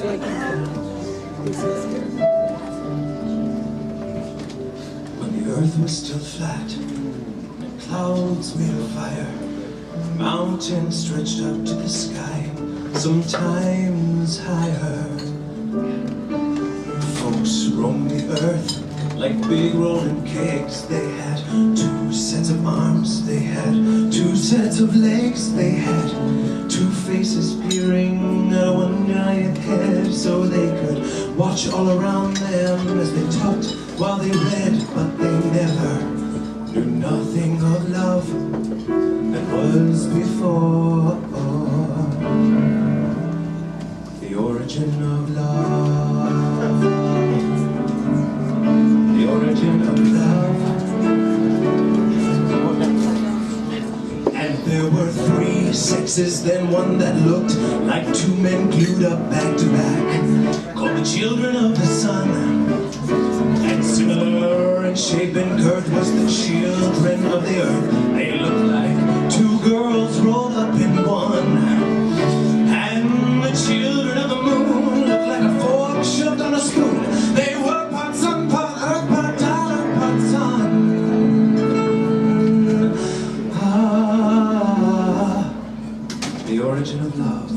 When the earth was still flat, clouds made of fire, mountains stretched up to the sky, sometimes higher. Folks roamed the earth like big rolling kegs. They had 2 sets of arms, they had 2 sets of legs, they had 2 faces peering out of one giant head, so they could watch all around them as they talked while they read, but they never knew nothing of love that was before. The origin of love, the origin of love. And there were 3 sexes, then one that looked like 2 men glued up back to back, called the children of the sun. And similar in shape and girth was the children of the earth. They looked like 2 girls rolled up in one. And the children of the moon looked like a fork shoved on a spoon. They were part sun, part earth, part daughter, part son. The origin of love.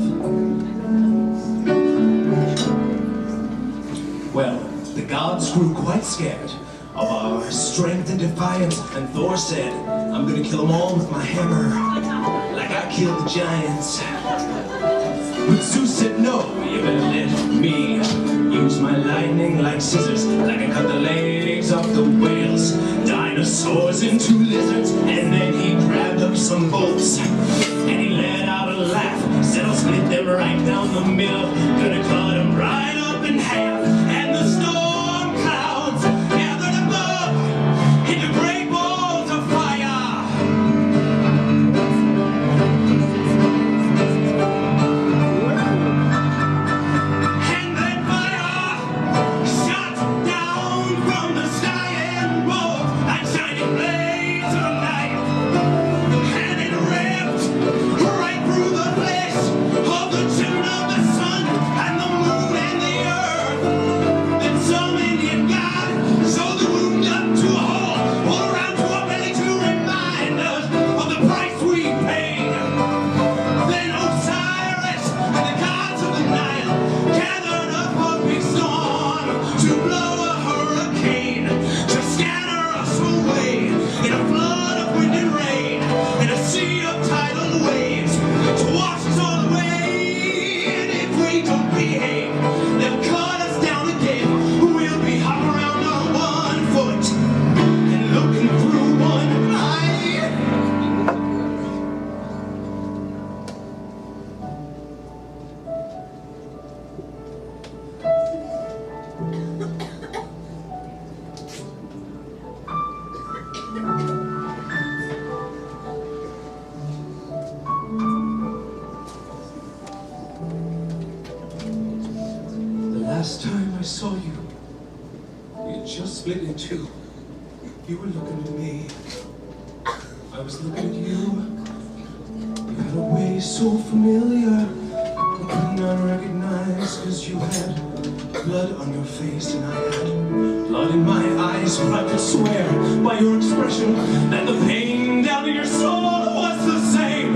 Well, the gods grew quite scared of our strength and defiance, and Thor said, I'm gonna kill them all with my hammer, like I killed the giants. But Zeus said, no, you better let me use my lightning like scissors, like I cut the legs off the whales, dinosaurs into lizards. And then he grabbed up some bolts, and he let out a laugh, said I'll split them right down the middle, gonna cut them right up in half. And the storm clouds gathered above into great balls of fire. And that fire shot down from the sky and rolled like shining blades of light. And it ripped right through the flesh of the children of the sun and the moon and the earth. Then some Indian god sewed the wound up to a hole all around to our belly to remind us of the price we paid. Then Osiris and the gods of the Nile gathered up a big storm to blow a hurricane, to scatter us away in a flood of wind and rain, in a sea of tidal waves, to wash us all away. And if we don't behave, they'll cut us down again. We'll be hopping around on 1 foot and looking through 1 eye. The last time I saw you, we had just split in 2. You were looking at me. I was looking at you. You had a way so familiar I could not recognize, 'cause you had blood on your face and I had blood in my eyes. But I could swear by your expression that the pain down in your soul was the same.